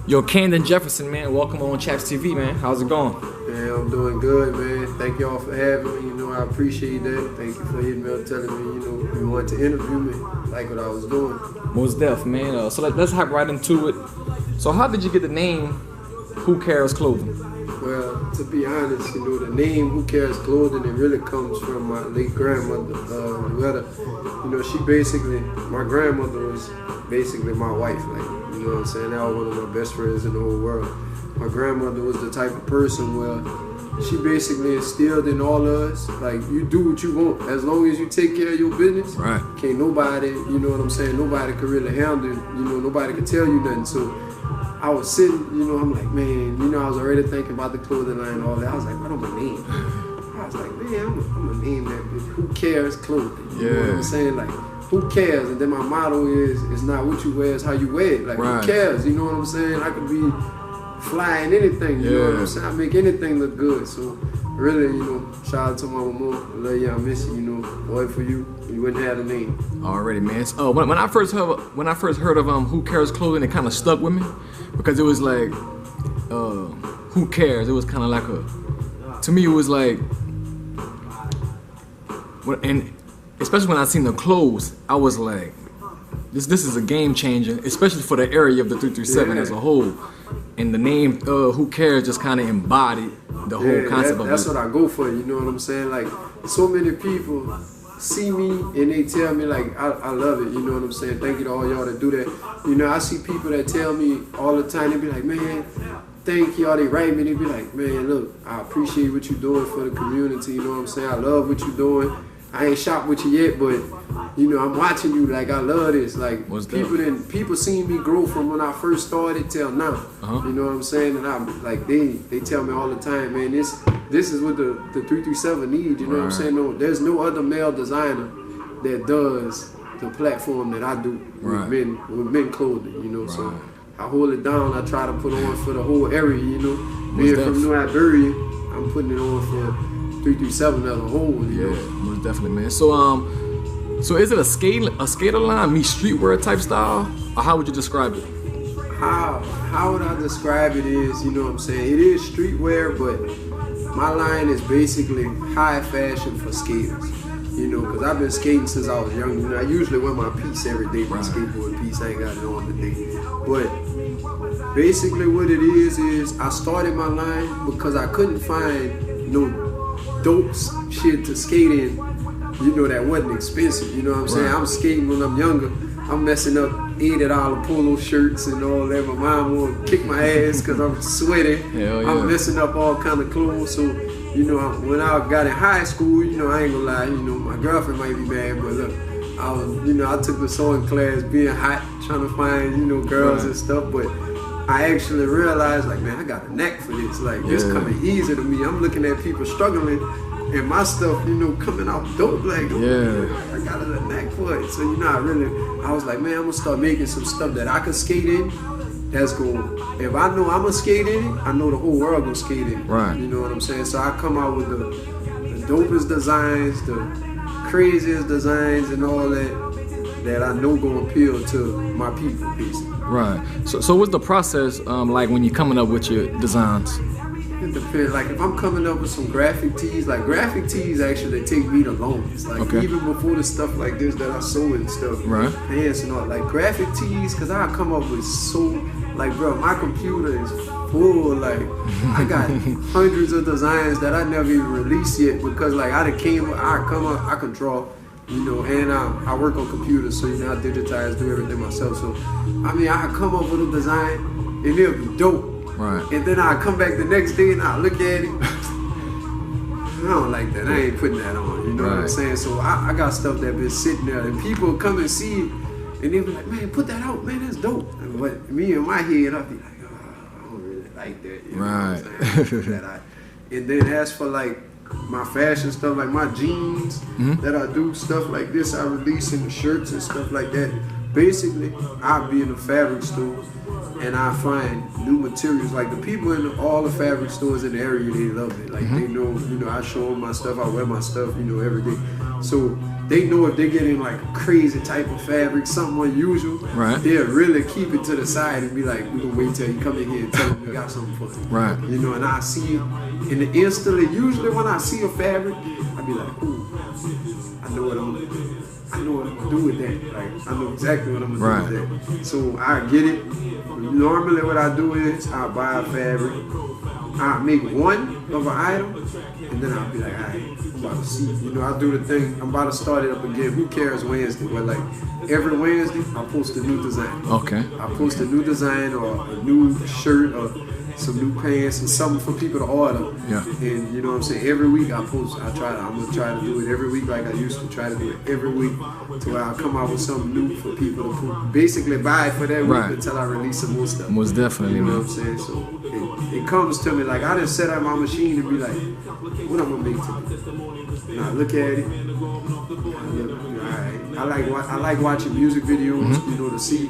Yo, Candon Jefferson, man, welcome on Chaps TV, man. How's it going? Man, I'm doing good, man. Thank y'all for having me. You know, I appreciate that. Thank you for hitting me up, telling me, you wanted to interview me, like what I was doing. Most def, man. So let's hop right into it. So how did you get the name Who Cares Clothing? Well, to be honest, the name Who Cares Clothing, it really comes from my late grandmother, Loretta. She basically, my grandmother was basically my wife, you know what I'm saying? That was one of my best friends in the whole world. My grandmother was the type of person where she basically instilled in all of us, like, you do what you want. As long as you take care of your business, right? Can't nobody, you know what I'm saying? Nobody could really handle it. Nobody could tell you nothing. So I was sitting, I'm like, man, I was already thinking about the clothing line and all that. I was like, what am I name? I was like, man, I'm gonna name that bitch Who Cares Clothing. You know what I'm saying? Like, who cares? And then my motto is, it's not what you wear, it's how you wear it. Like, Who cares? You know what I'm saying? I could be flying anything, you know what I'm saying? I make anything look good. So really, shout out to my mama. I love you, I miss you, boy, for you wouldn't have the name. Already, man. So, when I first heard of Who Cares Clothing, it kind of stuck with me because it was like, who cares? It was kind of like to me it was like, and especially when I seen the clothes, I was like, this is a game changer, especially for the area of the 337 as a whole. And the name Who Cares just kind of embodied the whole concept of it. That's what I go for, you know what I'm saying? Like, so many people see me and they tell me, like, I love it, you know what I'm saying? Thank you to all y'all that do that. I see people that tell me all the time, they be like, man, thank y'all. They write me, they be like, man, look, I appreciate what you're doing for the community, you know what I'm saying? I love what you're doing. I ain't shopped with you yet, but I'm watching you. Like, I love this. Like, people seen me grow from when I first started till now. You know what I'm saying? And I'm like, they tell me all the time, man, this is what the 337 needs. You know what I'm saying? No, there's no other male designer that does the platform that I do with men clothing. So I hold it down. I try to put on for the whole area. Being from New Iberia, I'm putting it on for 337 as a whole. Most definitely, man. So is it a skater line meets streetwear type style, or how would you describe it? How would I describe it is, what I'm saying? It is streetwear, but my line is basically high fashion for skaters. Because I've been skating since I was young. I usually wear my piece every day, my skateboard piece. I ain't got it on today. But basically what it is I started my line because I couldn't find no dope shit to skate in, that wasn't expensive, you know what I'm saying? I'm skating when I'm younger. I'm messing up $80 polo shirts and all that. My mom won't kick my ass because I'm sweating. I'm messing up all kind of clothes. So, when I got in high school, I ain't gonna lie, my girlfriend might be mad, but look, I took the sewing class being hot, trying to find, girls and stuff, but I actually realized, like, man, I got a knack for this. Like, this coming easy to me. I'm looking at people struggling, and my stuff, coming out dope. Like, I got a knack for it. So, I was like, man, I'm gonna start making some stuff that I can skate in. That's cool. If I know I'm gonna skate in it, I know the whole world gonna skate in it. Right. You know what I'm saying? So I come out with the dopest designs, the craziest designs, and all that I know gonna appeal to my people, basically. Right. So what's the process like when you're coming up with your designs? It depends. Like, if I'm coming up with some graphic tees, graphic tees actually take me the longest. Like, even before the stuff like this that I sew and stuff, pants and all, like graphic tees, because I come up with bro, my computer is full. Like, I got hundreds of designs that I never even released yet because, like, I come up, I can draw. And I work on computers, so I digitize, do everything myself. So, I come up with a design, and it'll be dope. Right. And then I come back the next day and I look at it. I don't like that. I ain't putting that on. You know what I'm saying? So I got stuff that been sitting there, and people come and see it, and they be like, man, put that out, man, that's dope. But me in my head, I'll be like, I don't really like that. You know what I'm saying? And then as for like my fashion stuff, like my jeans that I do, stuff like this, I release in the shirts and stuff like that. Basically, I'll be in a fabric store and I find new materials. Like the people in all the fabric stores in the area, they love it. Like they know, you know, I show them my stuff, I wear my stuff, you know, every day. So they know if they're getting like a crazy type of fabric, something unusual, they'll really keep it to the side and be like, we gonna wait till you come in here and tell them we got something for you. Right. You know, and I see it, and instantly, usually when I see a fabric, I be like, ooh, I know what I'm gonna do with that. Like, I know exactly what I'm gonna do with that. So I get it. Normally what I do is I buy a fabric, I make one of an item, and then I'll be like, alright, I'm about to see. You know, I do the thing, I'm about to start it up again. Who cares Wednesday? Well, like every Wednesday, I post a new design. Okay. I post a new design or a new shirt or some new pants and something for people to order. Yeah. And you know what I'm saying? Every week I'm gonna try to do it every week like I used to try to do it every week to where I'll come out with something new for people to basically buy for that week until I release some more stuff. Most definitely, you know man. what I'm saying? So it comes to me like I just set up my machine and be like, what I'm gonna make today? And I look at it. Alright. I like watching music videos, you know, to see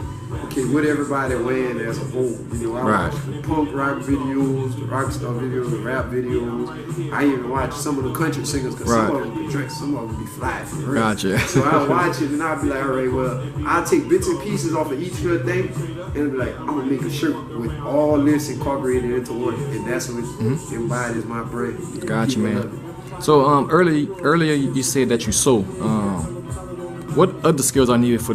what everybody wearing as a whole. You know, I watch the punk rock videos, the rock star videos, the rap videos. I even watch some of the country singers because some of them can dress, some of them be fly for real. Gotcha. So I watch it and I'll be like, all right, well, I'll take bits and pieces off of each good thing and I'll be like, I'm gonna make a shirt with all this incorporated into one, and that's what embodies my brand. Gotcha, man. So earlier you said that you sew. What other skills are needed for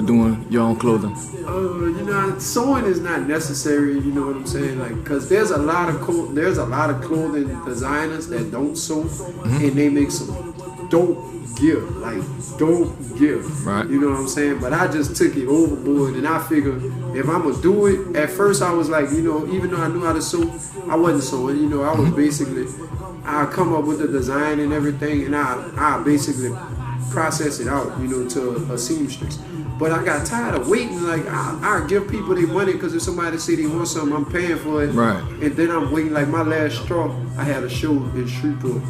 doing your own clothing? You know, sewing is not necessary. You know what I'm saying? Like, cause there's a lot of clothing designers that don't sew, and they make some dope gear, like dope gear. Right. You know what I'm saying? But I just took it overboard, and I figured if I'm gonna do it, at first I was like, you know, even though I knew how to sew, I wasn't sewing. You know, I was basically, I come up with the design and everything, and I basically process it out, you know, to a seamstress. But I got tired of waiting. Like I give people their money because if somebody say they want something, I'm paying for it. Right. And then I'm waiting. Like my last straw, I had a show in Shreveport.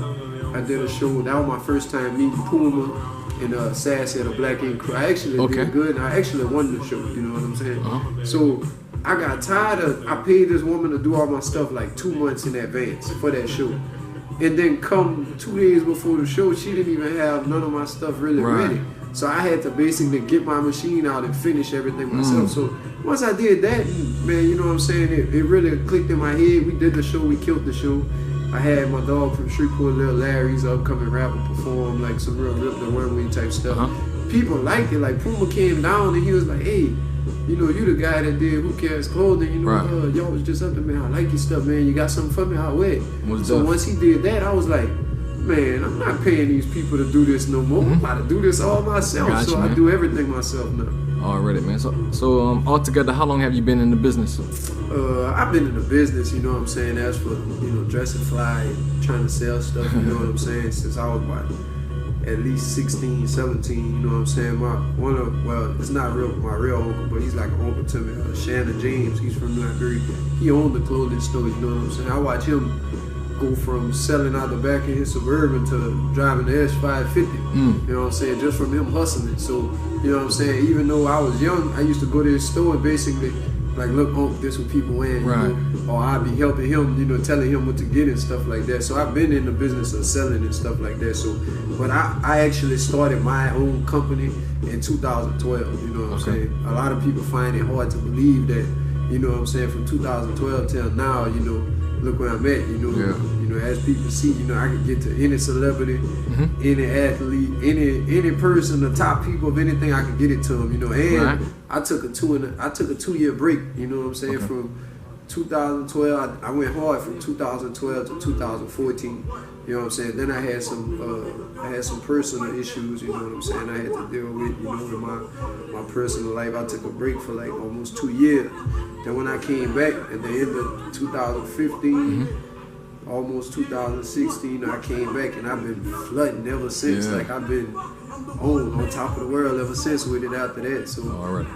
I did a show. That was my first time meeting Puma and Sassy at a Black Ink Crew. I actually did good. And I actually won the show. You know what I'm saying? So I got tired of. I paid this woman to do all my stuff like 2 months in advance for that show. And then come 2 days before the show, she didn't even have none of my stuff really ready. So I had to basically get my machine out and finish everything myself. So once I did that, man, you know what I'm saying? It really clicked in my head. We did the show, we killed the show. I had my dog from Shreveport, Lil Larry, he's an upcoming rapper, perform like some real Rip the Runway type stuff. People liked it. Like Puma came down and he was like, hey, you know, you the guy that did Who Cares Clothing, you know, y'all was just up there, man, I like your stuff, man, you got something for me, I'll wear it. So once he did that, I was like, man, I'm not paying these people to do this no more. I'm about to do this all myself. Gotcha, I do everything myself now. Already, man. So altogether, how long have you been in the business? I've been in the business, you know what I'm saying, as for, you know, dressing fly and trying to sell stuff, you know what I'm saying, since I was about at least 16, 17, you know what I'm saying. It's not my real uncle, but he's like an uncle to me, Shannon James, he's from Liberia. He owned the clothing store, you know what I'm saying. I watch him go from selling out the back of his Suburban to driving the S550, you know what I'm saying, just from him hustling. So, you know what I'm saying, even though I was young, I used to go to his store and basically, like, look, this what people wearing, you know? Or I'd be helping him, you know, telling him what to get and stuff like that. So I've been in the business of selling and stuff like that. So, but I actually started my own company in 2012, you know what I'm saying. A lot of people find it hard to believe that, you know what I'm saying, from 2012 till now, you know, look where I'm at, you know. You know, as people see, you know, I can get to any celebrity, any athlete, any person, the top people of anything, I can get it to them, you know. And I took a 2-year break, you know what I'm saying, from 2012. I went hard from 2012 to 2014. You know what I'm saying? Then I had some personal issues, you know what I'm saying, I had to deal with, you know, with my personal life. I took a break for like almost 2 years. Then when I came back at the end of 2015, almost 2016, I came back and I've been flooding ever since. Like I've been on top of the world ever since with it after that. So, you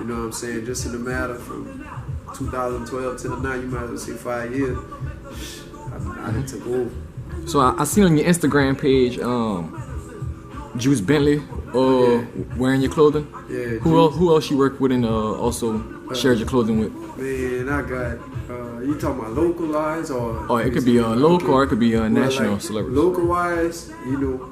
know what I'm saying? Just in the matter from 2012 till now, you might as well say 5 years, I took over. So I seen on your Instagram page, Juice Bentley wearing your clothing? Yeah. Who else you work with and also shared your clothing with? Man, I got, you talking about localized or? Oh, it could be local or it could be national like, celebrities. Localized, you know,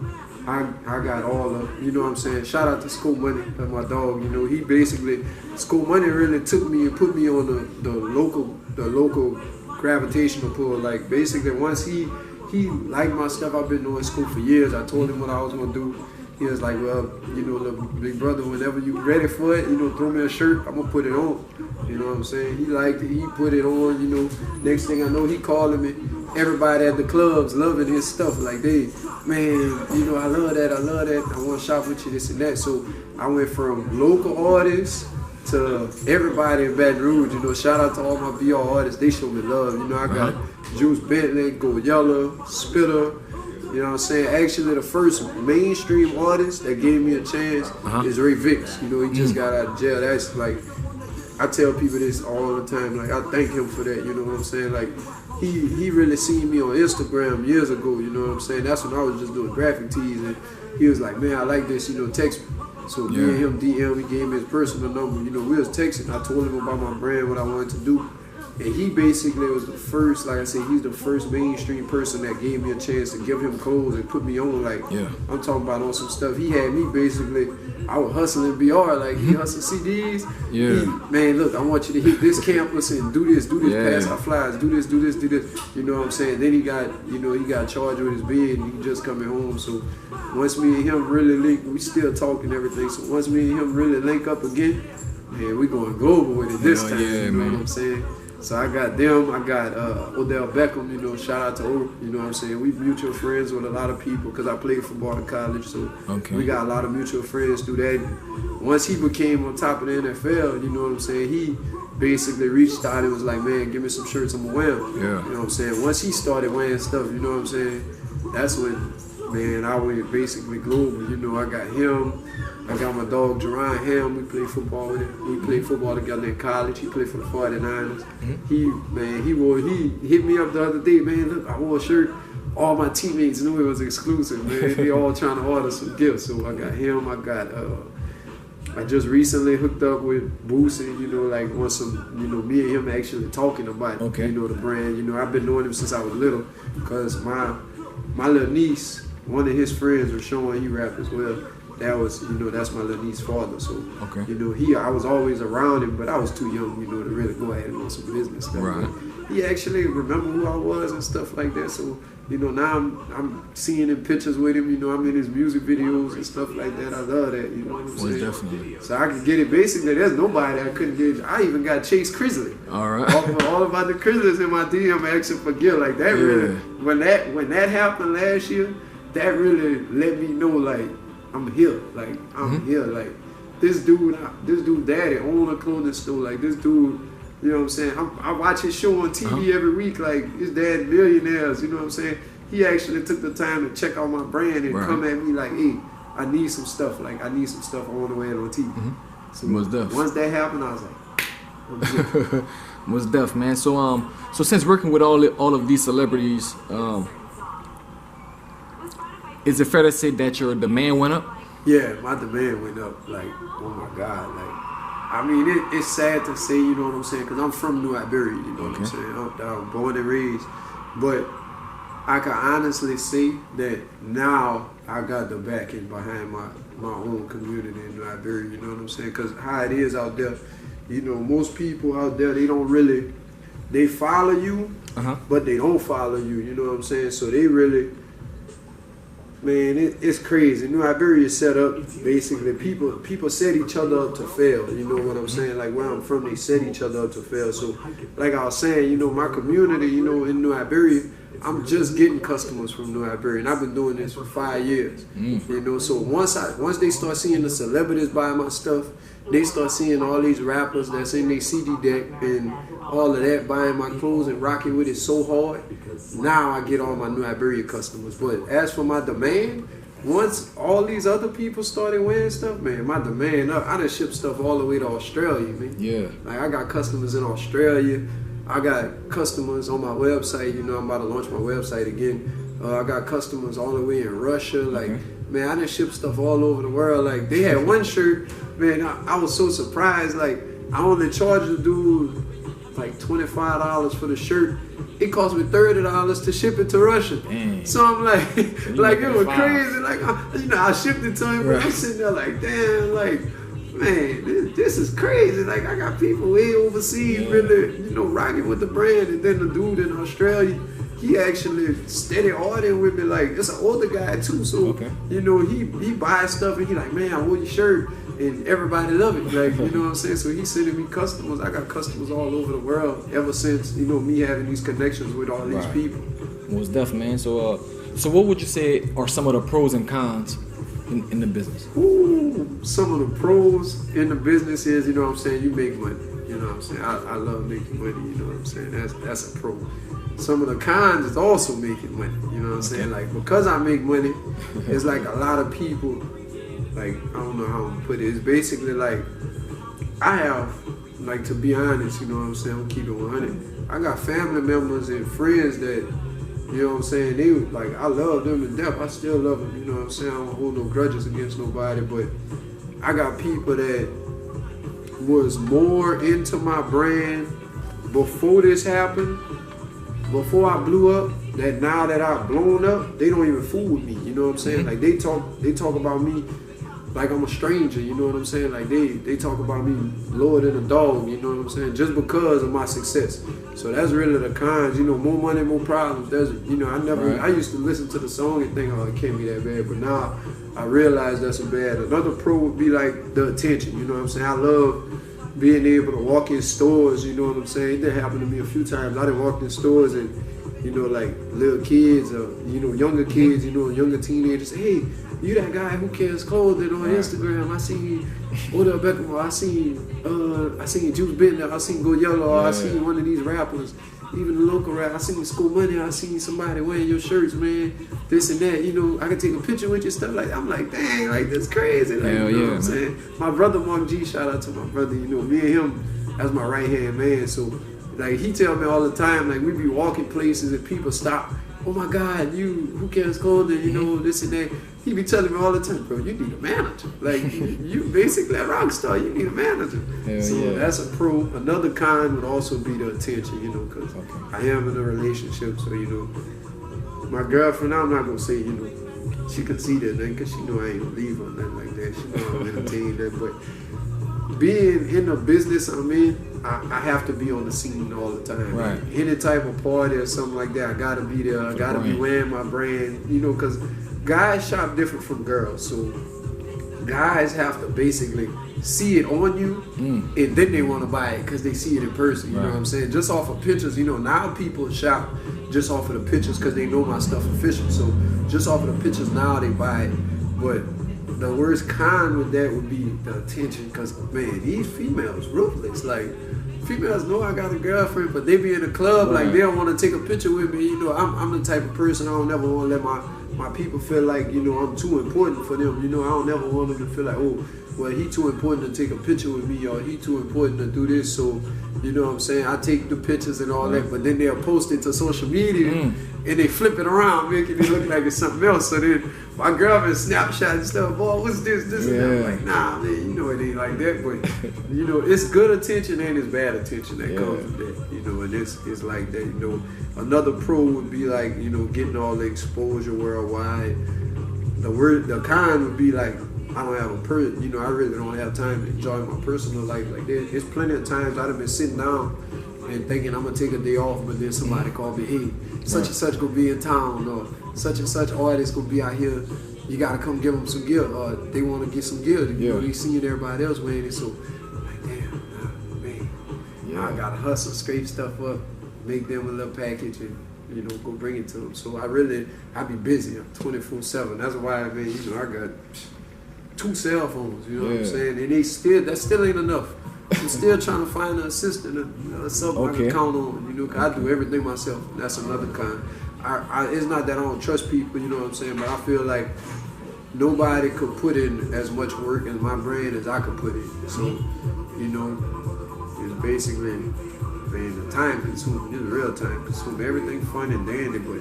I got all of, you know what I'm saying? Shout out to School Money, that's my dog, you know, he basically, School Money really took me and put me on the local gravitational pull. Like basically once he liked my stuff, I've been doing school for years. I told him what I was gonna do. He was like, well, you know, little big brother, whenever you ready for it, you know, throw me a shirt, I'm gonna put it on. You know what I'm saying? He liked it, he put it on, you know. Next thing I know, he calling me. Everybody at the clubs loving his stuff. Like they, man, you know, I love that, I wanna shop with you, this and that. So I went from local artists to everybody in Baton Rouge, you know. Shout out to all my BR artists, they show me love. You know, I got Juice Bentley, Go Yellow, Spitter. You know what I'm saying? Actually, the first mainstream artist that gave me a chance is Ray Vicks. You know, he just got out of jail. That's like, I tell people this all the time. Like, I thank him for that. You know what I'm saying? Like, he really seen me on Instagram years ago. You know what I'm saying? That's when I was just doing graphic tees, and he was like, "Man, I like this. You know, text me." So me and him DM. He gave me his personal number. You know, we was texting. I told him about my brand, what I wanted to do. And he basically was the first, like I said, he's the first mainstream person that gave me a chance to give him clothes and put me on. Like, I'm talking about on some stuff. He had me basically, I was hustling BR, like he hustled CDs. Man, look, I want you to hit this campus and do this, pass our flyers, do this. You know what I'm saying? Then he got charged with his bid and he just coming home. So once me and him really link, we still talking everything. So once me and him really link up again, man, we going global with it this time. You know what I'm saying? So I got them, I got Odell Beckham, you know, shout out to O, you know what I'm saying? We mutual friends with a lot of people because I played football in college, so we got a lot of mutual friends through that. Once he became on top of the NFL, you know what I'm saying, he basically reached out and was like, man, give me some shirts, I'm gonna wear them. You know what I'm saying? Once he started wearing stuff, you know what I'm saying, that's when, man, I went basically global. You know, I got him. I got my dog, Jerron Ham. We played football with him. We played football together in college. He played for the 49ers. He hit me up the other day, man, look, I wore a shirt. All my teammates knew it was exclusive, man. They all trying to order some gifts. So I got him. I just recently hooked up with Boosie, you know, like on some, you know, me and him actually talking about, you know, the brand. You know, I've been knowing him since I was little because my little niece, one of his friends was showing he rap as well. That was, you know, that's my little niece's father. So, you know, I was always around him, but I was too young, you know, to really go ahead and do some business stuff. But he actually remember who I was and stuff like that. So, you know, now I'm seeing him pictures with him. You know, I'm in his music videos and stuff like that. I love that. You know what I'm saying? Definitely. So I could get it. Basically, there's nobody I couldn't get. I even got Chase Crisley. All about the Crisleys in my DM asking for gift. Like that really, when that happened last year, that really let me know like I'm here. Like I'm here. Like this dude daddy owned a clothing store. Like this dude. You know what I'm saying? I watch his show on TV every week, like his dad millionaires, you know what I'm saying? He actually took the time to check out my brand and come at me like, hey, I need some stuff. Like I need some stuff on the way on TV. So once that happened, I was like, I'm good. Most def, man. So since working with all of these celebrities, is it fair to say that your demand went up? Yeah, my demand went up. Like, oh my God, like. I mean, it's sad to say, you know what I'm saying, because I'm from New Iberia, you know what I'm saying. I'm born and raised. But I can honestly say that now I got the backing behind my own community in New Iberia, you know what I'm saying? Because how it is out there, you know, most people out there, they don't really, they follow you, but they don't follow you, you know what I'm saying? So they really, man, it's crazy. New Iberia is set up, basically, people set each other up to fail, you know what I'm saying? Like, where I'm from, they set each other up to fail. So, like I was saying, you know, my community, you know, in New Iberia, I'm just getting customers from New Iberia, and I've been doing this for 5 years, you know? So once they start seeing the celebrities buy my stuff, they start seeing all these rappers that's in their CD deck and all of that buying my clothes and rocking with it so hard. Now I get all my New Iberia customers. But as for my demand, once all these other people started wearing stuff, man, my demand up. I done shipped stuff all the way to Australia, man. Yeah. Like I got customers in Australia. I got customers on my website. You know, I'm about to launch my website again. I got customers all the way in Russia. Like, man, I done shipped stuff all over the world. Like, they had one shirt, man, I was so surprised. Like, I only charged the dude like $25 for the shirt. It cost me $30 to ship it to Russia. Dang. So I'm like, like it was $5. crazy. Like, I shipped it to him, but I'm sitting there like, damn, like, man, this is crazy. Like, I got people way overseas really, rocking with the brand. And then the dude in Australia, he actually steady ordering with me. Like, it's an older guy too, so he buys stuff and he like, man, I wore your shirt, and everybody love it. Like, you know what I'm saying? So he's sending me customers. I got customers all over the world ever since me having these connections with all these people. Most definitely, man. So what would you say are some of the pros and cons in the business? Ooh, some of the pros in the business is, you make money. You know what I'm saying? I love making money. You know what I'm saying? That's a pro. Some of the cons is also making money. You know what I'm saying? Like, because I make money, it's like a lot of people, like, I don't know how to put it. It's basically like, I have, like, to be honest, you know what I'm saying? I'm keeping 100. I got family members and friends that, you know what I'm saying? They, like, I love them to death. I still love them, you know what I'm saying? I don't hold no grudges against nobody, but I got people that was more into my brand before this happened, before I blew up, that now that I've blown up, they don't even fool with me, you know what I'm saying? Like, they talk about me like I'm a stranger, you know what I'm saying? Like, they talk about me lower than a dog, you know what I'm saying? Just because of my success. So that's really the cons, more money, more problems. There's, I used to listen to the song and think, oh, it can't be that bad, but now I realize that's a bad. Another pro would be like the attention, you know what I'm saying? I love being able to walk in stores, you know what I'm saying? It did happen to me a few times. I done walked in stores and, like little kids or, younger kids, younger teenagers, hey, you that guy who carries clothing on Instagram. I seen you, Odell Beckham, I seen Juice Bentner, I seen Go Yellow, I seen one of these rappers, even the local rap, I seen School Money, I seen somebody wearing your shirts, man, this and that, I can take a picture with you, stuff like that. I'm like, dang, like, that's crazy. Like, you know what I'm saying? My brother Mark G, shout out to my brother, me and him, that's my right hand man. So, like, he tell me all the time, like, we be walking places and people stop, oh my God, who cares clothing, this and that. He be telling me all the time, bro, you need a manager. Like, you basically a rock star, you need a manager. That's a pro. Another con would also be the attention, because I am in a relationship, so, my girlfriend, I'm not going to say, she can see that thing, because she know I ain't going to leave her or nothing like that. She know I'm entertaining that, but being in the business I'm in, I have to be on the scene all the time. Right. Any type of party or something like that, I got to be there. I got to be wearing my brand, because guys shop different from girls, so guys have to basically see it on you, and then they want to buy it because they see it in person. You know what I'm saying? Just off of pictures, now people shop just off of the pictures because they know my stuff official. So just off of the pictures now they buy it. But the worst con with that would be the attention, because man, these females ruthless. Like, females know I got a girlfriend, but they be in the club, like, they don't want to take a picture with me. I'm the type of person, I don't never want to let my people feel like, I'm too important for them. I don't never want them to feel like, oh, well, he too important to take a picture with me, or he too important to do this. So, you know what I'm saying? I take the pictures and all that, but then they'll post it to social media and they flip it around, making it look like it's something else. So then my girlfriend Snapchat and stuff, boy, what's this and that. I'm like, nah, man, it ain't like that. But, it's good attention and it's bad attention that comes with that, and it's like that, Another pro would be like, getting all the exposure worldwide. The con would be like, I don't have I really don't have time to enjoy my personal life like that. There's plenty of times I've been sitting down and thinking I'm gonna take a day off, but then somebody called me, hey, such and such gonna be in town, or such and such artist gonna be out here. You gotta come give them some gear, or they want to get some gear. They seeing everybody else wearing it, so I'm like, damn, man, I gotta hustle, scrape stuff up, make them a little package, and go bring it to them. So I be busy. I'm 24/7. That's why, man, I got 2 cell phones, what I'm saying? And that still ain't enough. I'm still trying to find an assistant, something I can count on, because I do everything myself. That's another con. It's not that I don't trust people, you know what I'm saying, but I feel like nobody could put in as much work in my brand as I could put in. So, it's basically, man, the time consuming. It's real time consuming. Everything fun and dandy, but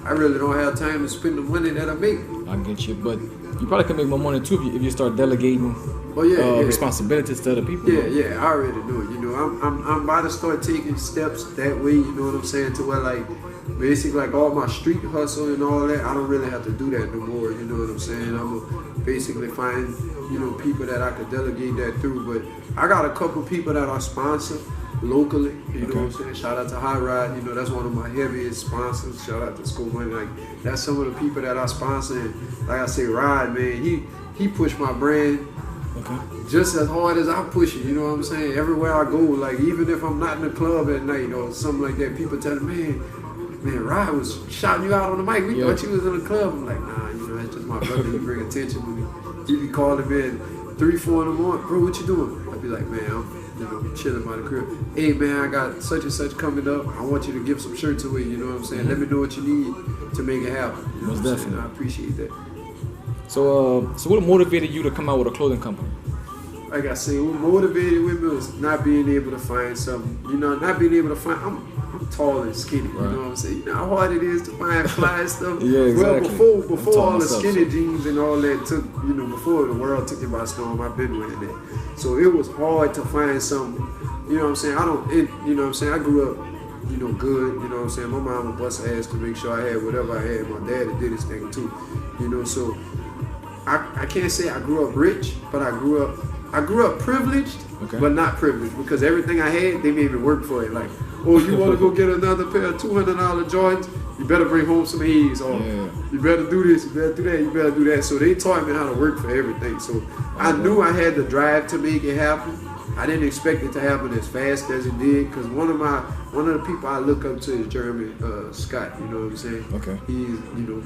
I really don't have time to spend the money that I make. I get you, but You probably could make more money too if you start delegating responsibilities to other people. Yeah, I already know it. You know, I'm about to start taking steps that way. You know what I'm saying? To where like basically like all my street hustle and all that, I don't really have to do that no more. You know what I'm saying? I'm gonna basically find people that I could delegate that through. But I got a couple people that I sponsor locally. You know what I'm saying? Shout out to High Ride. You know, that's one of my heaviest sponsors. Shout out to School Money. Like that's some of the people that I sponsor. And like I say, Ride, man, he pushed my brand. Just as hard as I push it, you know what I'm saying? Everywhere I go, like even if I'm not in the club at night or something like that, people tell me, man, Rod was shouting you out on the mic. We thought you was in the club. I'm like, nah, that's just my brother. He bring attention to me. He be calling me at 3, 4 in the morning. Bro, what you doing? I be like, man, I'm chilling by the crib. Hey, man, I got such and such coming up. I want you to give some shirts away. You know what I'm saying? Let me know what you need to make it happen. You know Most what I'm definitely. saying? I appreciate that. So what motivated you to come out with a clothing company? Like I say, what motivated with me was not being able to find something. Not being able to find. I'm tall and skinny. You know what I'm saying? You know how hard it is to find fly stuff. Yeah, exactly. Well, before all the skinny jeans and all that took, before the world took it by storm, I've been wearing that. So it was hard to find something. You know what I'm saying? You know what I'm saying? I grew up, good. You know what I'm saying? My mom would bust her ass to make sure I had whatever I had. My dad did his thing too. So I can't say I grew up rich, but I grew up privileged, but not privileged because everything I had, they made me work for it. Like, oh, you want to go get another pair of $200 Jordans? You better bring home some A's. Or you better do this, you better do that, you better do that. So they taught me how to work for everything. So I knew I had the drive to make it happen. I didn't expect it to happen as fast as it did because one of the people I look up to is Jeremy Scott. You know what I'm saying? Okay. He's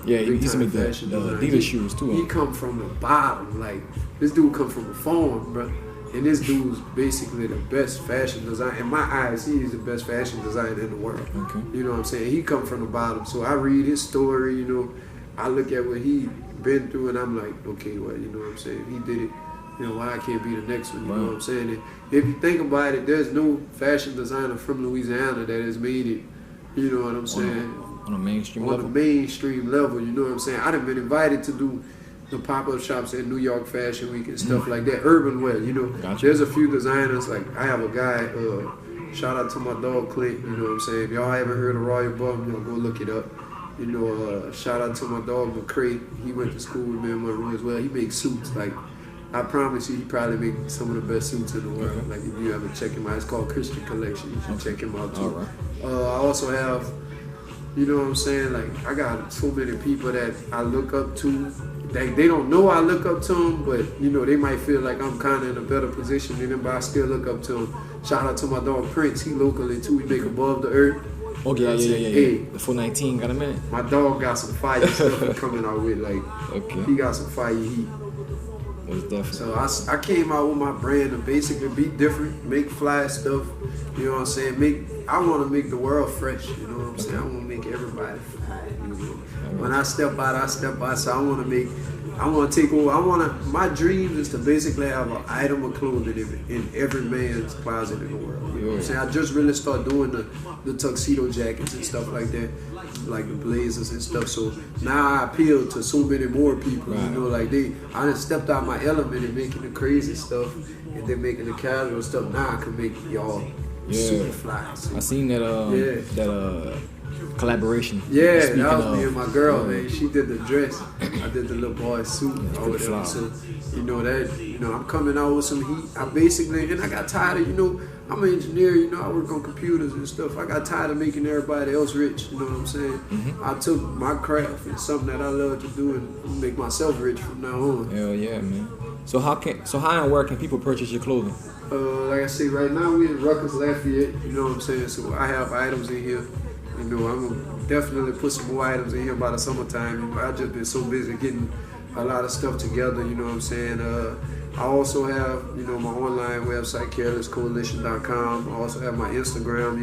he used to make the designer. Adidas shoes too. He come from the bottom. Like this dude come from a farm, bro. And this dude's basically the best fashion designer. In my eyes, he is the best fashion designer in the world. Okay. You know what I'm saying? He come from the bottom. So I read his story, I look at what he been through and I'm like, okay, well, you know what I'm saying? He did it. Why I can't be the next one? You know what I'm saying? And if you think about it, there's no fashion designer from Louisiana that has made it, you know what I'm saying? On a mainstream level? On a mainstream level, you know what I'm saying? I'd have been invited to do the pop-up shops at New York Fashion Week and stuff like that. Urban wear, Gotcha. There's a few designers, like I have a guy, shout out to my dog Clint, you know what I'm saying? If y'all haven't heard of Royal Bum, go look it up. Shout out to my dog McCray. He went to school with me in Monroe as well. He makes suits, like I promise you, he probably make some of the best suits in the world. Like if you ever check him out, it's called Christian Collection. You should check him out too. All right. I also have, you know what I'm saying? Like I got so many people that I look up to. They don't know I look up to them, but they might feel like I'm kind of in a better position than them, but I still look up to them. Shout out to my dog Prince. He locally too. He make Above the Earth. Oh yeah. Hey, the 419 got a minute. My dog got some fire stuff he coming out with. Like he got some fire heat. Definitely. So I came out with my brand to basically be different, make fly stuff, you know what I'm saying? I want to make the world fresh, you know what I'm saying? I want to make everybody fly. When I step out, I step out. So I want to take over. My dream is to basically have an item of clothing in every man's closet in the world. You know what I'm saying? I just really start doing the tuxedo jackets and stuff like that, like the blazers and stuff. So now I appeal to so many more people. Right. I just stepped out my element in making the crazy stuff and then making the casual stuff. Now I can make y'all super fly. So, I seen that collaboration. Yeah, that was me and my girl, man. She did the dress. I did the little boy suit or whatever. So, I'm coming out with some heat. I got tired of, I'm an engineer, I work on computers and stuff. I got tired of making everybody else rich, you know what I'm saying? Mm-hmm. I took my craft and something that I love to do and make myself rich from now on. Hell yeah, man. So how and where can people purchase your clothing? Like I say, right now we in Ruckus Lafayette, you know what I'm saying? So I have items in here. I'm gonna definitely put some more items in here by the summertime. I've just been so busy getting a lot of stuff together, you know what I'm saying? I also have, my online website, carelesscoalition.com. I also have my Instagram,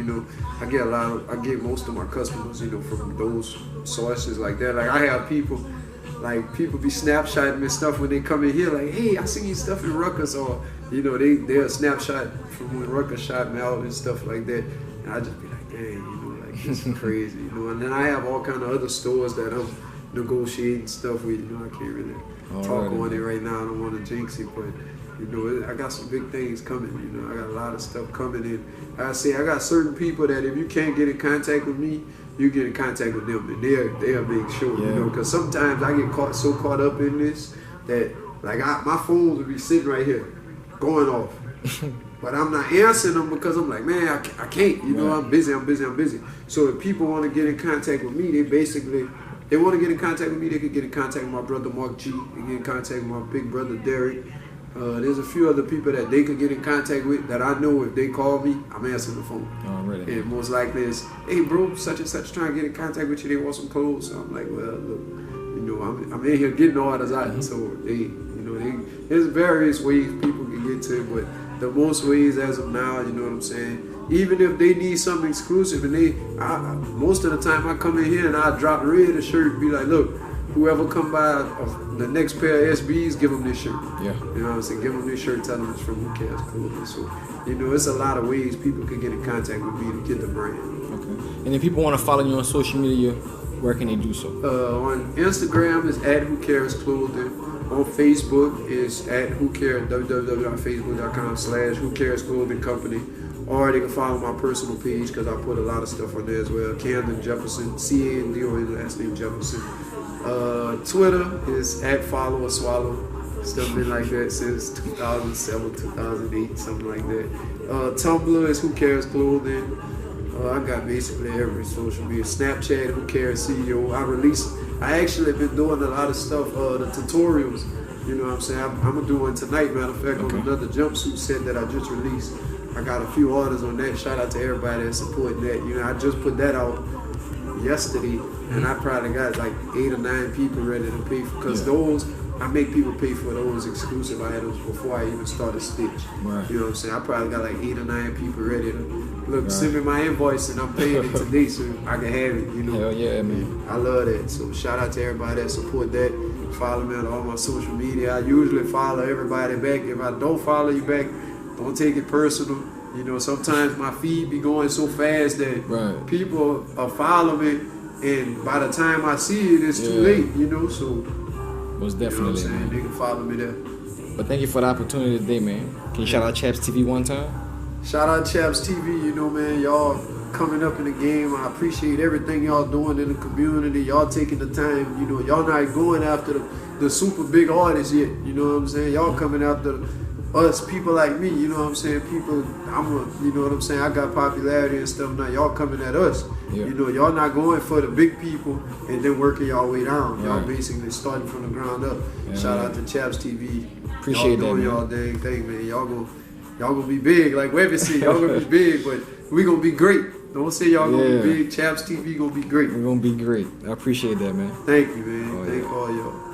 I get most of my customers, from those sources like that. Like I have people be snapshotting me stuff when they come in here, like, hey, I see your stuff in Ruckus, or, they'll snapshot from when Ruckus shot me out and stuff like that. And I just be like, dang, it's crazy, And then I have all kind of other stores that I'm negotiating stuff with, I can't really talk on it right now. I don't want to jinx it, but you know, I got some big things coming. You know, I got a lot of stuff coming in. I say I got certain people that if you can't get in contact with me, you get in contact with them, and they'll make sure. You know, because sometimes I get so caught up in this that like my phones will be sitting right here, going off. But I'm not answering them because I'm like, man, I can't. You know, I'm busy. So if people want to get in contact with me, they want to get in contact with me, they could get in contact with my brother Mark G. They get in contact with my big brother Derek. There's a few other people that they could get in contact with that I know if they call me, I'm answering the phone. Oh, really? And most likely is, hey bro, such and such trying to get in contact with you, they want some clothes. So I'm like, well, look, you know, I'm in here getting orders out. So there's various ways people can get to it, but the most ways as of now, you know what I'm saying? Even if they need something exclusive, and most of the time I come in here and I drop red a shirt and be like, look, whoever come by the next pair of SBs, give them this shirt. Yeah. You know what I'm saying? Give them this shirt, tell them it's from Who Cares Clothing. So, you know, it's a lot of ways people can get in contact with me to get the brand. Okay. And if people want to follow you on social media, where can they do so? On Instagram is at Who Cares Clothing. On Facebook is at Who Cares, www.facebook.com/Who Cares Clothing Company. Or they can follow my personal page because I put a lot of stuff on there as well. Candon Jefferson, Candon, last name Jefferson. Twitter is at Follow or Swallow. Stuff been like that since 2007, 2008, something like that. Tumblr is Who Cares Clothing. I got basically every social media. Snapchat, Who Cares CEO. I actually been doing a lot of stuff, the tutorials. You know what I'm saying? I'm gonna do one tonight, matter of fact, on another jumpsuit set that I just released. I got a few orders on that. Shout out to everybody that's supporting that. You know, I just put that out yesterday, and I probably got like 8 or 9 people ready to pay for, because those, I make people pay for those exclusive items before I even start a stitch. Right. You know what I'm saying? I probably got like 8 or 9 people ready to look, send me my invoice and I'm paying it today so I can have it, you know. Hell yeah, man. I love that. So shout out to everybody that support that. Follow me on all my social media. I usually follow everybody back. If I don't follow you back, don't take it personal. You know, sometimes my feed be going so fast that people are following me, and by the time I see it, it's too late, you know, so. Most definitely, you know what I'm saying? man. They can follow me there. But thank you for the opportunity today, man. Can you shout out Chaps TV one time? Shout out Chaps TV, you know, man, y'all coming up in the game. I appreciate everything y'all doing in the community. Y'all taking the time, you know, y'all not going after the super big artists yet, you know what I'm saying? Y'all coming after us, people like me, you know what I'm saying? People, you know what I'm saying? I got popularity and stuff now. Y'all coming at us. Yeah. You know, y'all not going for the big people and then working y'all way down. Y'all basically starting from the ground up. Shout out to Chaps TV. Appreciate y'all that, doing y'all dang thing, man. Y'all gonna be big. Like Webby said, y'all gonna be big, but we gonna be great. Don't say y'all gonna be big. Chaps TV gonna be great. We're gonna be great. I appreciate that, man. Thank you, man. Thank all y'all.